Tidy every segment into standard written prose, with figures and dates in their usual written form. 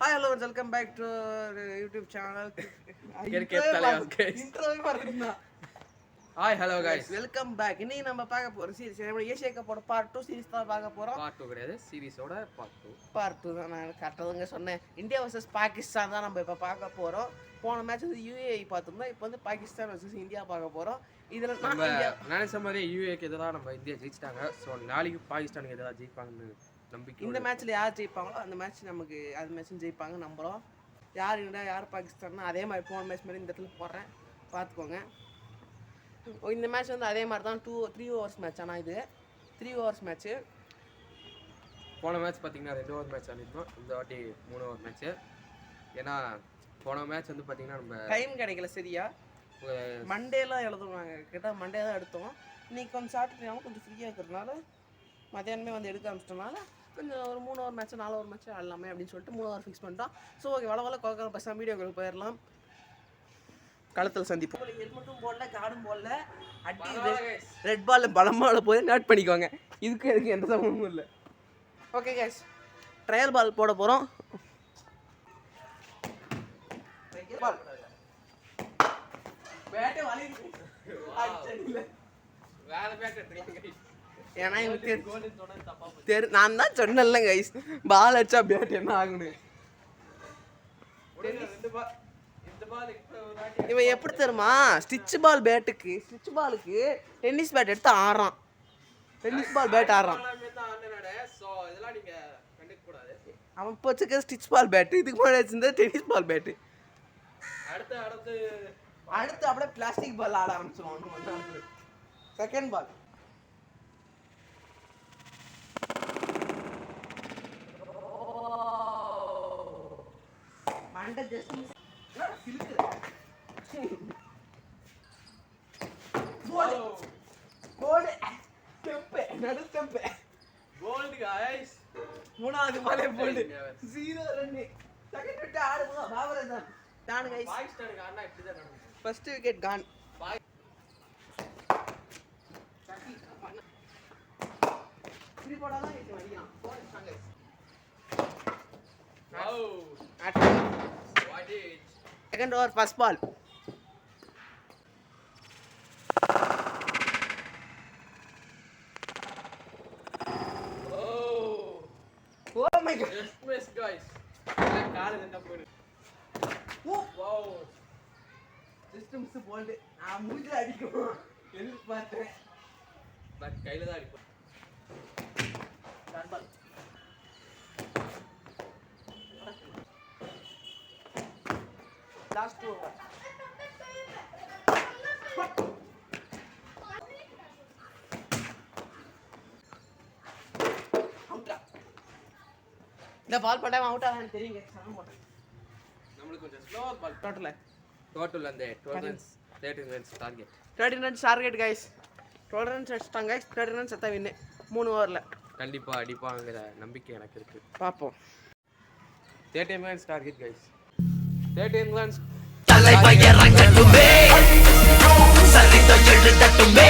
Hi, hello, and welcome back to YouTube channel. Hi, hello guys. Welcome back. இன்னைக்கு நம்ம பார்க்க போற series நம்ம ஏசியா கப்போட பார்ட் 2 சீரிஸ் தான் பார்க்க போறோம். பார்ட் 2 கிடையாது, சீரிஸோட பார்ட் 2. பார்ட் 2 தான் நான் கரெக்டாக சொன்னேன். இந்தியா vs பாகிஸ்தான் தான் நம்ம இப்ப பார்க்க போறோம். போன மேட்ச் வந்து UAE பார்த்தோம்னா இப்போ வந்து பாகிஸ்தான் vs இந்தியா பார்க்க போறோம். இதுல நம்ம நினைச்ச மாதிரி UAEக்கு எதிராக நம்ம இந்தியா ஜெயிச்சிட்டாங்க. ஸோ நாளைக்கு பாகிஸ்தானுக்கு எதிராக ஜெயிப்பாங்கன்னு நம்பிக்கை. இந்த மேட்ச்ல யார் ஜெயிப்பாங்களோ அந்த மேட்ச் நமக்கு அது மேட்சும் ஜெயிப்பாங்க நம்புறோம். யார் இந்தியா யார் பாகிஸ்தான்னா அதே மாதிரி போன மேட்ச் மாதிரி இந்த இடத்துல போடுறேன் பார்த்துக்கோங்க. இந்த மேட்ச் வந்து அதே மாதிரி தான் 3 ஓவர்ஸ் மேட்ச். ஆனால் இது 3 ஓவர்ஸ் மேட்ச்சு. போன மேட்ச் பார்த்தீங்கன்னா 2 ஓவர் மேட்ச் ஆடிருந்தோம். இந்த வாட்டி 3 ஓவர் மேட்ச்சு. ஏன்னா போன மேட்ச் வந்து பார்த்தீங்கன்னா நம்ம டைம் கிடைக்கல சரியா. மண்டேலாம் எழுதுவாங்க கேட்டால் மண்டே தான் எடுத்தோம். இன்றைக்கி கொஞ்சம் சாப்பிட்டுனாலும் கொஞ்சம் ஃப்ரீயாக இருக்கிறதுனால மத்தியானமே வந்து எடுக்க ஆரம்பிச்சிட்டனால கொஞ்சம் ஒரு 3 ஓவர் மேட்ச்சு 4 ஓவர் மேட்ச்சு ஆடலாமே அப்படின்னு சொல்லிட்டு 3 ஓவர் ஃபிக்ஸ் பண்ணிட்டோம். ஸோ ஓகே வளவல கோக்கால பசங்க வீடியோக்களுக்கு போயிடலாம். களத்தில் சந்திப்போம். ஹெல்மெட்டும் போடல கார்டும் போடல அடி ரெட் பாலில் பலமால போய் நோட் பண்ணிக்கோங்க. இதுக்கு எந்த சம்பவமும் இல்லை. ஓகே கைஸ் ட்ரையல் பால் போட போகிறோம். ஏன்னா எனக்கு நான் தான் சொன்னேன்ல கைஸ் பால் அடிச்சா பேட் என்ன ஆகணும். இவன் எப்படி தெரியுமா ஸ்டிச் பால் பேட்டுக்கு ஸ்டிச் பாலுக்கு டென்னிஸ் பேட் எடுத்து ஆடுறான். டென்னிஸ் பால் பேட் ஆடுறான். அவன் இப்போ வச்சுக்க ஸ்டிச் பால் பேட்டு இதுக்கு முன்னாடி வச்சிருந்தா டென்னிஸ் பால் பேட்டு. அடுத்து அப்படியே பிளாஸ்டிக் பால் ஆட ஆரம்பிச்சிருவான். செகண்ட் பால் மண்டை ஜஸ்ட் மூணாவது பாலே போல்டு 0 ரன். செகண்ட் விட்டு ஆடு போதா பாபரே தான் டான் गाइस. பாகிஸ்தானுக்கு ஆடுனா இப்படி தான் நடக்கும். First wicket gone. இப்படி போடாதான் இது வடியாம். போடுறாங்க guys. Wow what it. Second over first ball. Oh my god. Just miss guys. கால் என்ன போடு. Wow. Systems bowled. நான் மூஞ்சில அடிக்கும். ஹெல்ப் பார்த்தேன். பட் கையில தான் அடிப்போம். Done ball. Last over. இந்த பால் பட்டாம அவுட் ஆகான்னு தெரியுங்க. சமம் போட்டேன். நம்மளுக்கு கொஞ்சம் ஸ்லோ பால். டோட்டல் அந்த 12 runs 13 runs target. 13 runs target guys. 12 runs அடிச்சிட்டாங்க गाइस. 13 runs செத்தா வின் 3 ஓவர்ல. கண்டிப்பா அடிப்பாங்கற நம்பிக்கை எனக்கு இருக்கு. பாப்போம். 13 runs டார்கெட் गाइस. 13 runs தலைவை இறங்கட்டுமே சரித எழுதட்டுமே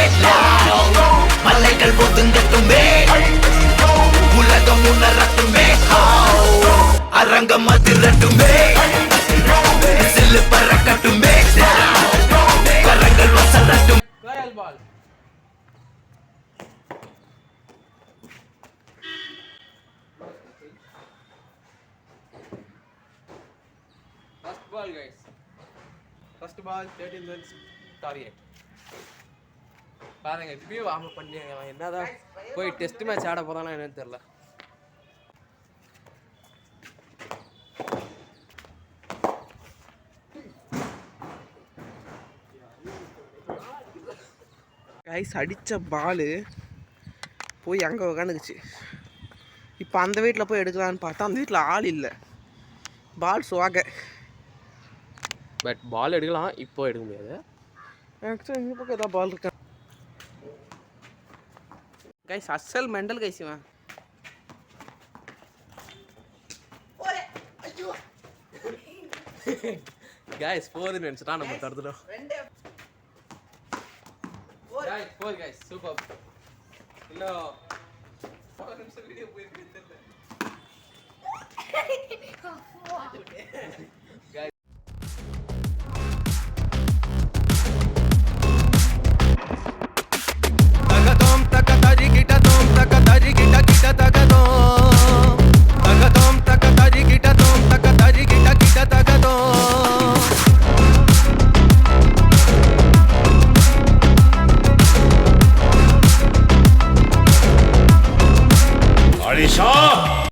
மலைகள் ஒதுங்கட்டுமே உலகம் உணரட்டுமே அரங்கம் அதிரட்டுமே சில்லு பறக்கட்டுமே கரங்கள் வசரட்டும். Trial ball. First ball guys. First ball 13 runs target. பாருங்க இப்பவே வார்ம் அப் பண்ணிங்க. என்னதான் போய் டெஸ்ட் மேட்ச் ஆட போறானா என்னன்னு தெரியல. கைஸ் அடித்த பால் போய் அங்கே உக்காந்துக்குச்சு. இப்போ அந்த வீட்டில் போய் எடுக்கலான்னு பார்த்தா அந்த வீட்டில் ஆள் இல்லை. பால் சுவாக. பட் பால் எடுக்கலாம், இப்போ எடுக்க முடியாது. ஆக்சுவலி இந்த பக்கம் ஏதாவது பால் இருக்கா கைஸ். அசல் மெண்டல் கைஸ் இவன். गाइस 4 நினைச்சா நம்ம தடுத்துறோம். Guys 4 guys super. இல்ல 4 நிமிஷம் வீடியோ போயிருக்கு தெரியல. உங்களுக்கு